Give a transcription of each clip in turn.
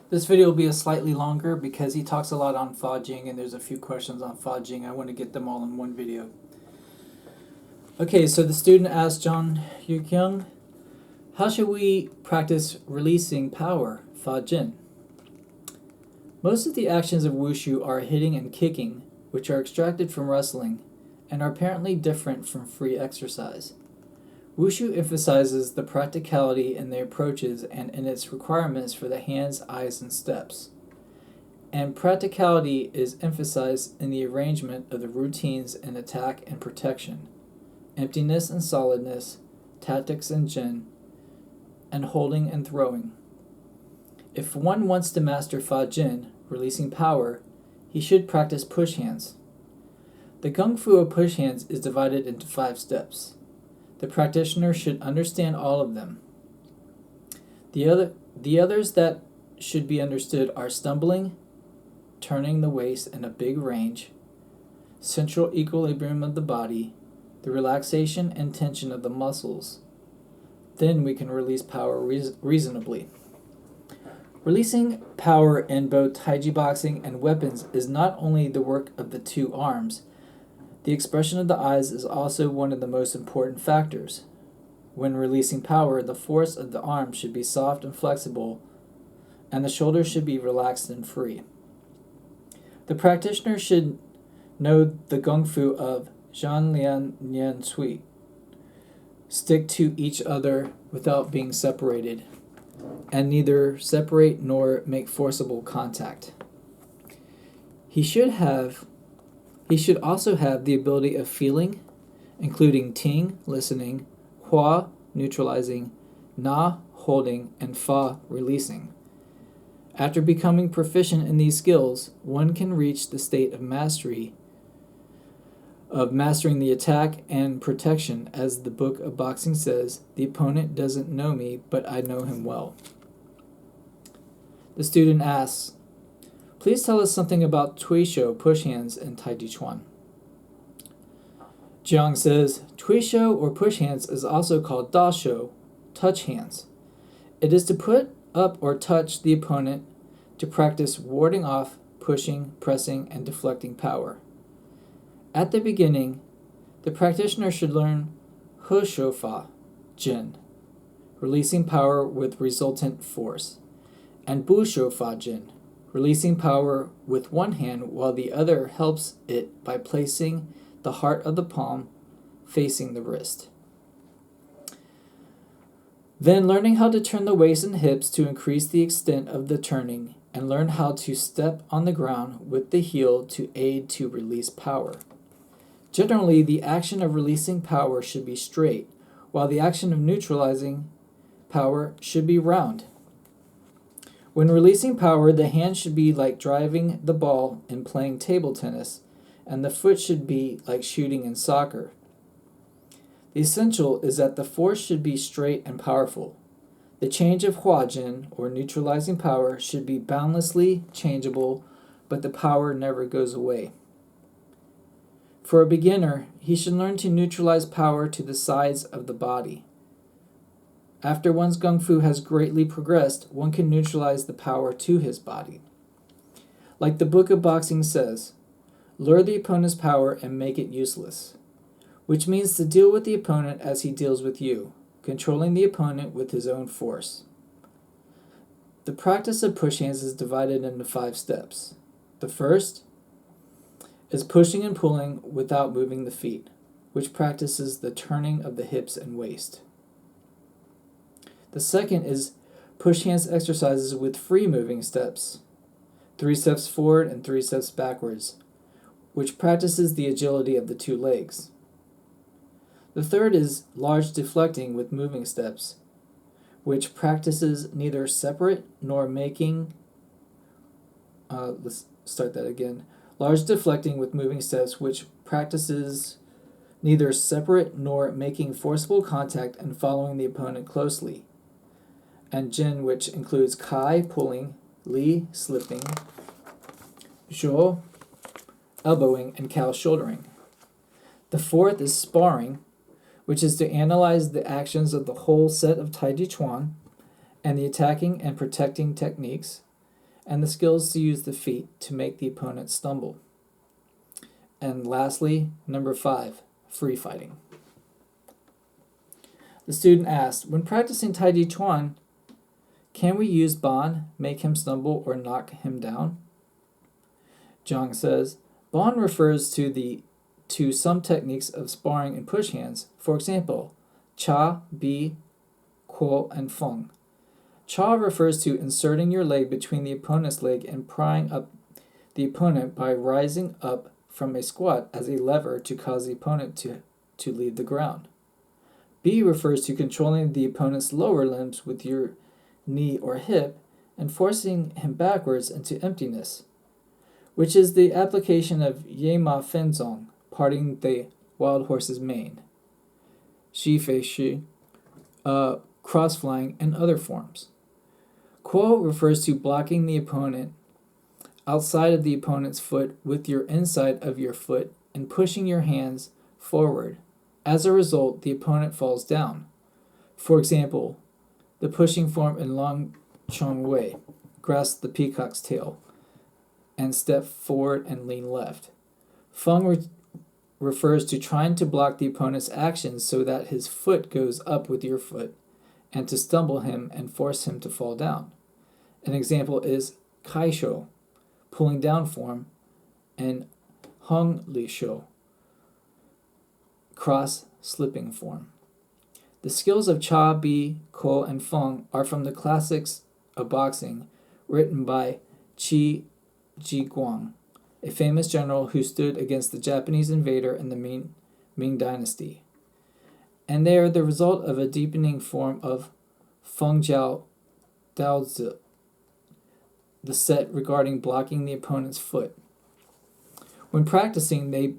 This video will be a slightly longer because he talks a lot on Fajin and there's a few questions on Fajin. I want to get them all in one video. Okay, so the student asked Jiang Yukun, how should we practice releasing power, Fajin? Most of the actions of wushu are hitting and kicking, which are extracted from wrestling, and are apparently different from free exercise. Wushu emphasizes the practicality in the approaches and in its requirements for the hands, eyes, and steps. And practicality is emphasized in the arrangement of the routines in attack and protection, emptiness and solidness, tactics and jin, and holding and throwing. If one wants to master Fajin, releasing power, he should practice push hands. The Kung Fu of push hands is divided into 5 steps. The practitioner should understand all of them. The others that should be understood are stumbling, turning the waist in a big range, central equilibrium of the body, the relaxation and tension of the muscles. Then we can release power reasonably. Releasing power in both Taiji boxing and weapons is not only the work of the 2 arms. The expression of the eyes is also one of the most important factors. When releasing power, the force of the arm should be soft and flexible, and the shoulders should be relaxed and free. The practitioner should know the Kung Fu of Zhan Lian Nian Cui. Stick to each other without being separated, and neither separate nor make forcible contact. He should also have the ability of feeling, including ting, listening, hua, neutralizing, na, holding, and fa, releasing. After becoming proficient in these skills, one can reach the state of mastering the attack and protection. As the book of boxing says, the opponent doesn't know me, but I know him well. The student asks, please tell us something about Tuisho, push hands, and Taijiquan. Jiang says, Tuisho or push hands is also called dasho, touch hands. It is to put up or touch the opponent to practice warding off, pushing, pressing, and deflecting power. At the beginning, the practitioner should learn he shou fa, jin, releasing power with resultant force, and bu shou fa, jin, releasing power with one hand while the other helps it by placing the heart of the palm facing the wrist. Then learning how to turn the waist and hips to increase the extent of the turning, and learn how to step on the ground with the heel to aid to release power. Generally, the action of releasing power should be straight, while the action of neutralizing power should be round. When releasing power, the hand should be like driving the ball in playing table tennis, and the foot should be like shooting in soccer. The essential is that the force should be straight and powerful. The change of huajin, or neutralizing power, should be boundlessly changeable, but the power never goes away. For a beginner, he should learn to neutralize power to the sides of the body. After one's Kung Fu has greatly progressed, one can neutralize the power to his body. Like the book of boxing says, lure the opponent's power and make it useless, which means to deal with the opponent as he deals with you, controlling the opponent with his own force. The practice of push hands is divided into 5 steps. The first is pushing and pulling without moving the feet, which practices the turning of the hips and waist. The second is push hands exercises with free moving steps, 3 steps forward and 3 steps backwards, which practices the agility of the 2 legs. The third is large deflecting with moving steps, which practices neither separate nor making, large deflecting with moving steps, which practices neither separate nor making forcible contact and following the opponent closely. And Jin, which includes Kai, pulling, Li, slipping, Zhou, elbowing, and Kao, shouldering. The fourth is sparring, which is to analyze the actions of the whole set of Taijiquan and the attacking and protecting techniques, and the skills to use the feet to make the opponent stumble. And lastly, number 5, free fighting. The student asked, when practicing Taijiquan, can we use Ban, make him stumble, or knock him down? Jiang says, Ban refers to some techniques of sparring and push hands. For example, Cha, Bi, Kuo, and Feng. Cha refers to inserting your leg between the opponent's leg and prying up the opponent by rising up from a squat as a lever to cause the opponent to leave the ground. Bi refers to controlling the opponent's lower limbs with your knee or hip and forcing him backwards into emptiness, which is the application of Yema Fenzong, parting the wild horse's mane, Shi Fei Shi, cross-flying, and other forms. Kuo refers to blocking the opponent outside of the opponent's foot with your inside of your foot and pushing your hands forward. As a result, the opponent falls down. For example, the pushing form in Long Chong Wei, grasp the peacock's tail, and step forward and lean left. Feng refers to trying to block the opponent's actions so that his foot goes up with your foot, and to stumble him and force him to fall down. An example is Kaisho, pulling down form, and Hung Li Shou, cross slipping form. The skills of Cha, Bi, Kuo, and Feng are from the classics of boxing written by Taijiquan, a famous general who stood against the Japanese invader in the Ming Dynasty. And they are the result of a deepening form of Feng Jiao Daozi, the set regarding blocking the opponent's foot. When practicing, they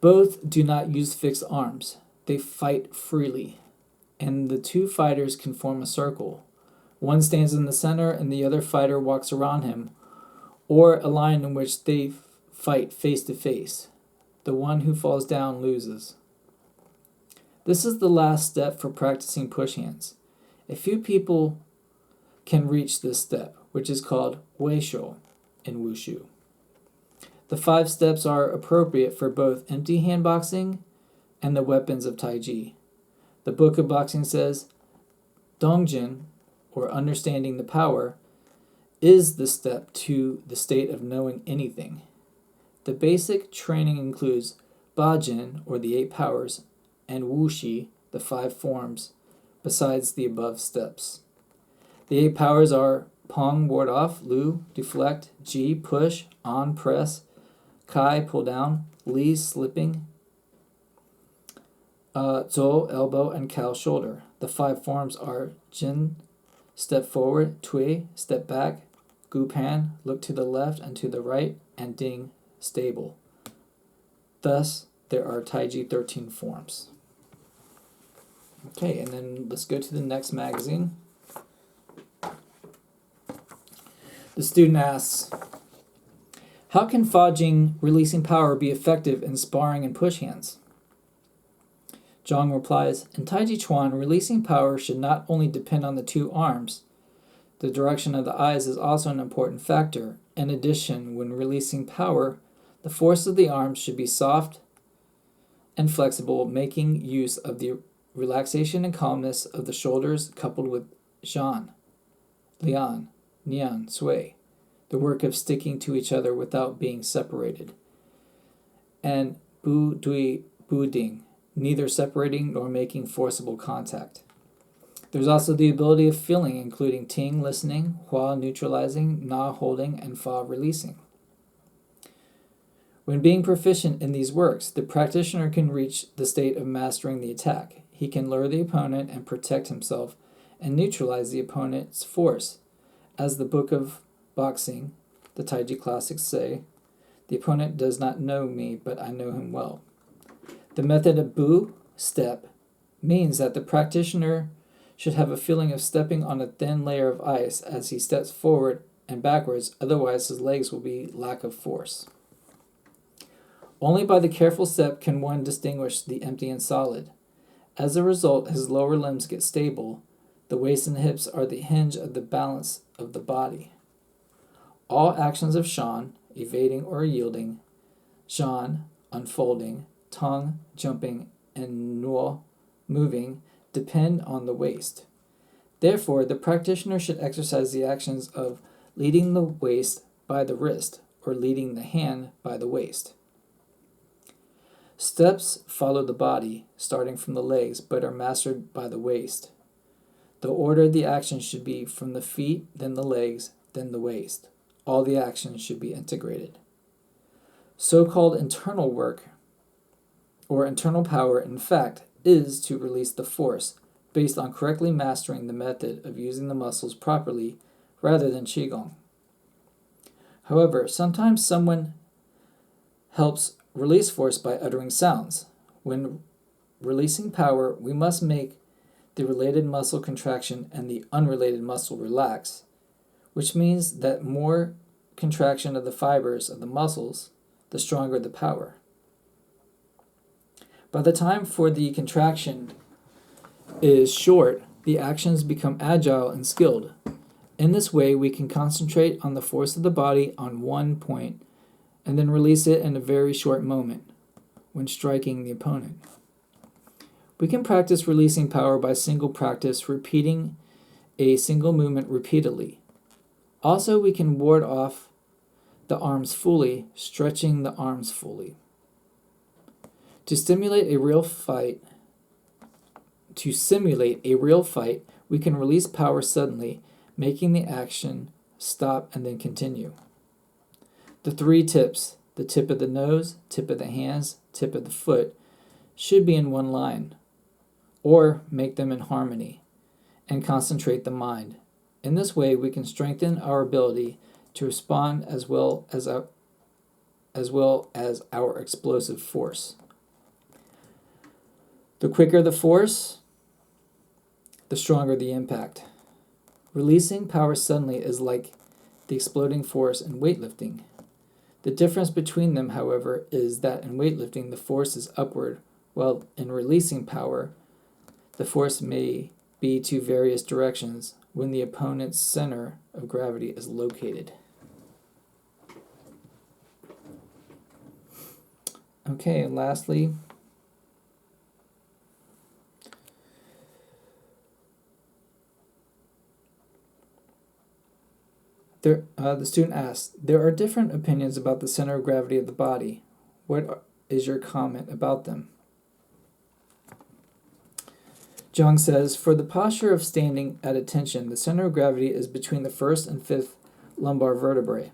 both do not use fixed arms. They fight freely, and the two fighters can form a circle. One stands in the center and the other fighter walks around him, or a line in which they fight face to face. The one who falls down loses. This is the last step for practicing push hands. A few people can reach this step, which is called Weishou in Wushu. The 5 steps are appropriate for both empty hand boxing and the weapons of Taiji. The Book of Boxing says, Dongjin, or understanding the power, is the step to the state of knowing anything. The basic training includes Bajin, or the 8 powers, and Wuxi, the 5 forms, besides the above steps. The 8 powers are Pong, ward off, Lu, deflect, Ji, push, On, press, Kai, pull down, Li, slipping, Zhou, elbow, and Kao, shoulder. The 5 forms are Jin, step forward, Tui, step back, Gu Pan, look to the left and to the right, and Ding, stable. Thus, there are Taiji 13 forms. Okay, and then let's go to the next magazine. The student asks, how can Fajin, releasing power, be effective in sparring and push hands? Zhang replies, in Taijiquan, releasing power should not only depend on the 2 arms. The direction of the eyes is also an important factor. In addition, when releasing power, the force of the arms should be soft and flexible, making use of the relaxation and calmness of the shoulders coupled with Zhan, Lian, Nian, Sui, the work of sticking to each other without being separated, and Bu Dui Bu Ding, neither separating nor making forcible contact. There's also the ability of feeling, including Ting, listening, Hua, neutralizing, Na, holding, and Fa, releasing. When being proficient in these works, the practitioner can reach the state of mastering the attack. He can lure the opponent and protect himself and neutralize the opponent's force. As the Book of Boxing, the Taiji classics say, the opponent does not know me, but I know him well. The method of Bu, step, means that the practitioner should have a feeling of stepping on a thin layer of ice as he steps forward and backwards, otherwise his legs will be lack of force. Only by the careful step can one distinguish the empty and solid. As a result, his lower limbs get stable. The waist and hips are the hinge of the balance of the body. All actions of Shan, evading or yielding, Shan, unfolding, Tong, jumping, and Nuo, moving, depend on the waist. Therefore, the practitioner should exercise the actions of leading the waist by the wrist or leading the hand by the waist. Steps follow the body, starting from the legs, but are mastered by the waist. The order of the actions should be from the feet, then the legs, then the waist. All the actions should be integrated. So-called internal work or internal power, in fact, is to release the force based on correctly mastering the method of using the muscles properly rather than Qigong. However, sometimes someone helps release force by uttering sounds. When releasing power, we must make the related muscle contraction and the unrelated muscle relax, which means that more contraction of the fibers of the muscles, the stronger the power. By the time for the contraction is short, the actions become agile and skilled. In this way, we can concentrate on the force of the body on one point and then release it in a very short moment when striking the opponent. We can practice releasing power by single practice, repeating a single movement repeatedly. Also, we can ward off the arms fully, stretching the arms fully. To simulate a real fight, we can release power suddenly, making the action stop and then continue. The 3 tips, the tip of the nose, tip of the hands, tip of the foot, should be in one line, or make them in harmony, and concentrate the mind. In this way, we can strengthen our ability to respond as well as our explosive force. The quicker the force, the stronger the impact. Releasing power suddenly is like the exploding force in weightlifting. The difference between them, however, is that in weightlifting the force is upward, while in releasing power, the force may be to various directions when the opponent's center of gravity is located. Okay, and lastly, the student asks, there are different opinions about the center of gravity of the body. What is your comment about them? Jiang says, for the posture of standing at attention, the center of gravity is between the first and fifth lumbar vertebrae.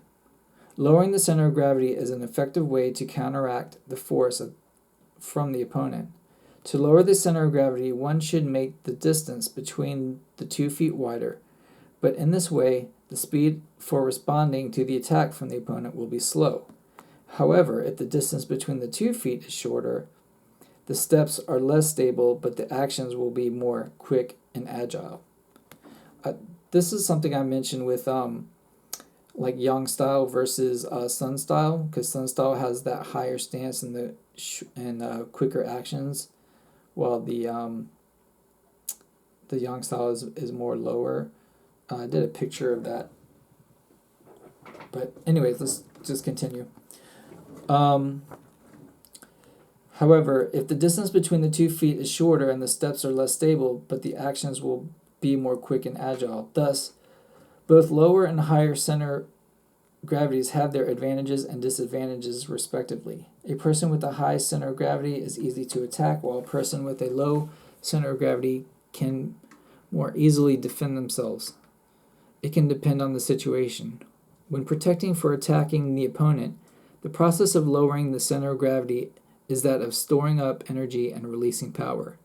Lowering the center of gravity is an effective way to counteract the force from the opponent. To lower the center of gravity, one should make the distance between the 2 feet wider, but in this way, the speed for responding to the attack from the opponent will be slow. However, if the distance between the 2 feet is shorter, the steps are less stable, but the actions will be more quick and agile. This is something I mentioned with like Yang style versus Sun style, because Sun style has that higher stance and quicker actions, while the Yang style is more lower. I did a picture of that. But anyways, let's just continue. However, if the distance between the 2 feet is shorter and the steps are less stable, but the actions will be more quick and agile. Thus, both lower and higher center gravities have their advantages and disadvantages respectively. A person with a high center of gravity is easy to attack, while a person with a low center of gravity can more easily defend themselves. It can depend on the situation. When protecting for attacking the opponent, the process of lowering the center of gravity is that of storing up energy and releasing power.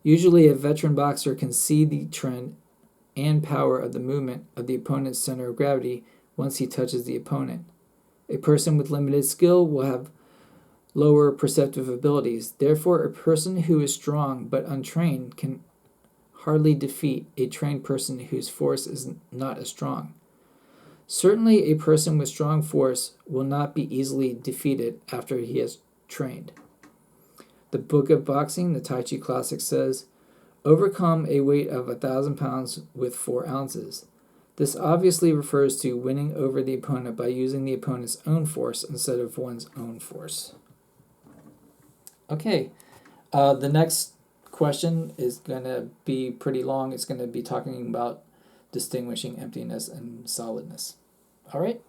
Usually, a veteran boxer can see the trend and power of the movement of the opponent's center of gravity once he touches the opponent. A person with limited skill will have lower perceptive abilities. Therefore, a person who is strong but untrained can hardly defeat a trained person whose force is not as strong. Certainly, a person with strong force will not be easily defeated after he has trained. The Book of Boxing, the Tai Chi Classic, says, overcome a weight of 1,000 pounds with 4 ounces. This obviously refers to winning over the opponent by using the opponent's own force instead of one's own force. Okay, the next question is going to be pretty long. It's going to be talking about distinguishing emptiness and solidness. All right.